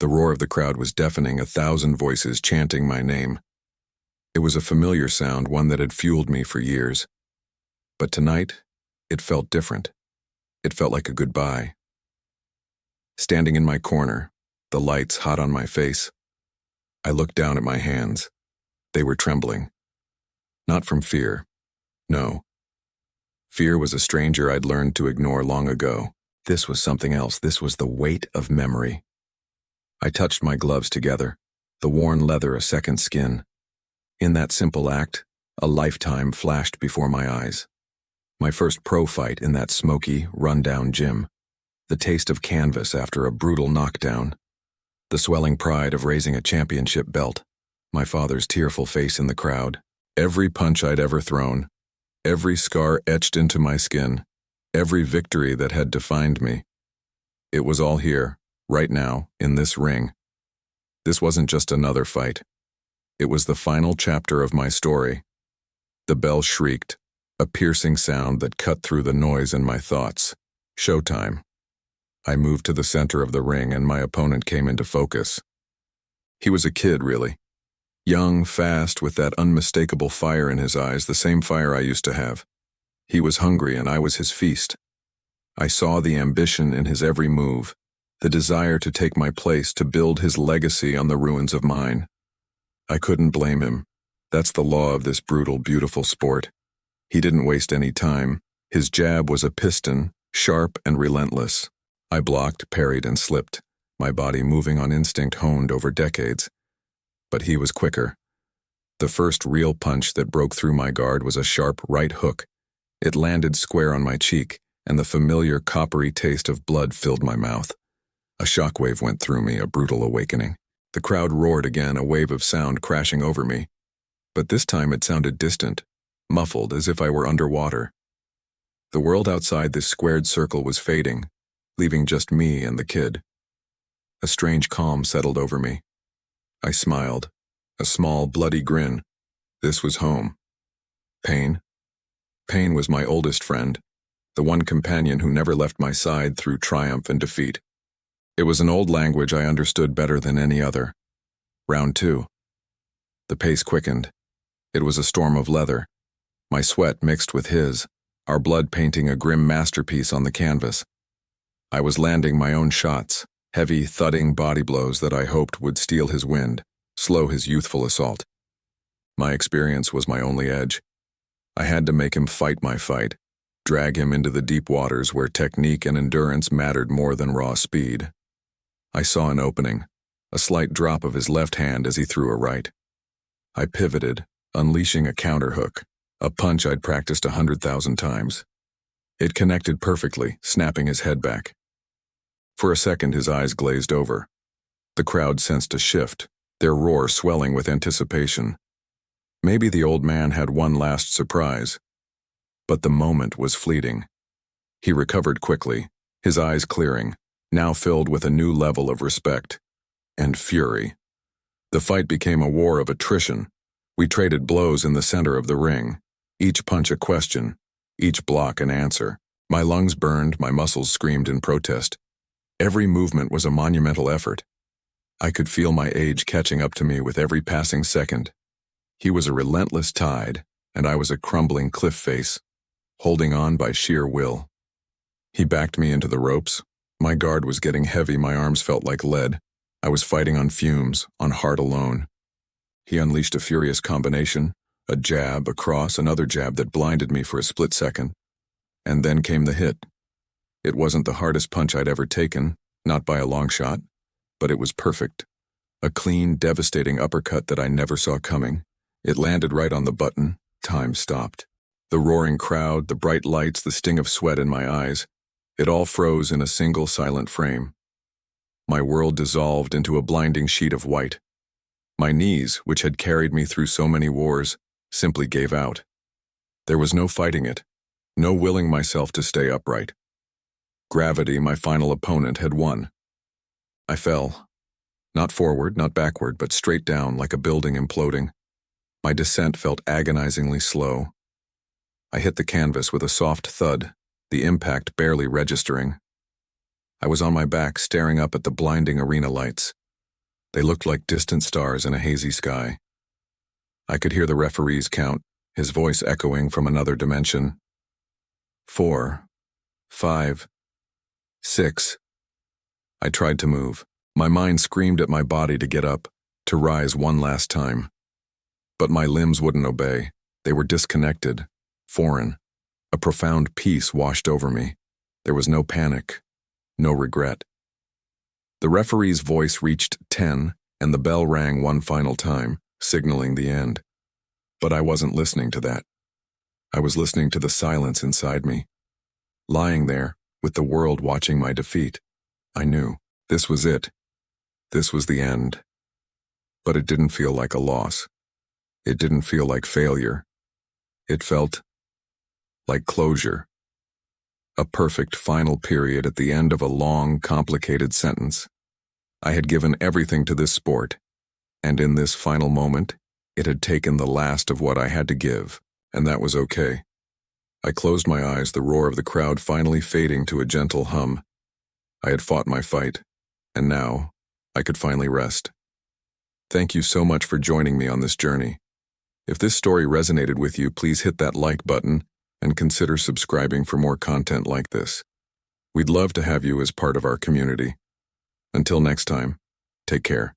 The roar of the crowd was deafening, 1,000 voices chanting my name. It was a familiar sound, one that had fueled me for years. But tonight, it felt different. It felt like a goodbye. Standing in my corner, the lights hot on my face, I looked down at my hands. They were trembling. Not from fear. No. Fear was a stranger I'd learned to ignore long ago. This was something else. This was the weight of memory. I touched my gloves together, the worn leather a second skin. In that simple act, a lifetime flashed before my eyes. My first pro fight in that smoky, run-down gym. The taste of canvas after a brutal knockdown. The swelling pride of raising a championship belt. My father's tearful face in the crowd. Every punch I'd ever thrown. Every scar etched into my skin. Every victory that had defined me. It was all here, right now, in this ring. This wasn't just another fight. It was the final chapter of my story. The bell shrieked, a piercing sound that cut through the noise in my thoughts. Showtime. I moved to the center of the ring and my opponent came into focus. He was a kid, really. Young, fast, with that unmistakable fire in his eyes, the same fire I used to have. He was hungry and I was his feast. I saw the ambition in his every move, the desire to take my place, to build his legacy on the ruins of mine. I couldn't blame him. That's the law of this brutal, beautiful sport. He didn't waste any time. His jab was a piston, sharp and relentless. I blocked, parried, and slipped, my body moving on instinct honed over decades. But he was quicker. The first real punch that broke through my guard was a sharp right hook. It landed square on my cheek, and the familiar coppery taste of blood filled my mouth. A shockwave went through me, a brutal awakening. The crowd roared again, a wave of sound crashing over me. But this time it sounded distant, muffled, as if I were underwater. The world outside this squared circle was fading, leaving just me and the kid. A strange calm settled over me. I smiled, a small, bloody grin. This was home. Pain. Pain was my oldest friend, the one companion who never left my side through triumph and defeat. It was an old language I understood better than any other. Round 2. The pace quickened. It was a storm of leather. My sweat mixed with his, our blood painting a grim masterpiece on the canvas. I was landing my own shots, heavy, thudding body blows that I hoped would steal his wind, slow his youthful assault. My experience was my only edge. I had to make him fight my fight, drag him into the deep waters where technique and endurance mattered more than raw speed. I saw an opening, a slight drop of his left hand as he threw a right. I pivoted, unleashing a counterhook, a punch I'd practiced 100,000 times. It connected perfectly, snapping his head back. For a second, his eyes glazed over. The crowd sensed a shift, their roar swelling with anticipation. Maybe the old man had one last surprise. But the moment was fleeting. He recovered quickly, his eyes clearing, now filled with a new level of respect and fury. The fight became a war of attrition. We traded blows in the center of the ring, each punch a question, each block an answer. My lungs burned, my muscles screamed in protest. Every movement was a monumental effort. I could feel my age catching up to me with every passing second. He was a relentless tide, and I was a crumbling cliff face, holding on by sheer will. He backed me into the ropes. My guard was getting heavy, my arms felt like lead. I was fighting on fumes, on heart alone. He unleashed a furious combination, a jab, a cross, another jab that blinded me for a split second. And then came the hit. It wasn't the hardest punch I'd ever taken, not by a long shot, but it was perfect. A clean, devastating uppercut that I never saw coming. It landed right on the button. Time stopped. The roaring crowd, the bright lights, the sting of sweat in my eyes. It all froze in a single silent frame. My world dissolved into a blinding sheet of white. My knees, which had carried me through so many wars, simply gave out. There was no fighting it, no willing myself to stay upright. Gravity, my final opponent, had won. I fell. Not forward, not backward, but straight down like a building imploding. My descent felt agonizingly slow. I hit the canvas with a soft thud, the impact barely registering. I was on my back, staring up at the blinding arena lights. They looked like distant stars in a hazy sky. I could hear the referee's count, his voice echoing from another dimension. 4, 5, 6. I tried to move. My mind screamed at my body to get up, to rise one last time. But my limbs wouldn't obey. They were disconnected, foreign. A profound peace washed over me. There was no panic, no regret. The referee's voice reached 10, and the bell rang one final time, signaling the end. But I wasn't listening to that. I was listening to the silence inside me. Lying there, with the world watching my defeat, I knew this was it. This was the end. But it didn't feel like a loss. It didn't feel like failure. It felt like closure. A perfect final period at the end of a long, complicated sentence. I had given everything to this sport, and in this final moment, it had taken the last of what I had to give, and that was okay. I closed my eyes, the roar of the crowd finally fading to a gentle hum. I had fought my fight, and now I could finally rest. Thank you so much for joining me on this journey. If this story resonated with you, please hit that like button and consider subscribing for more content like this. We'd love to have you as part of our community. Until next time, take care.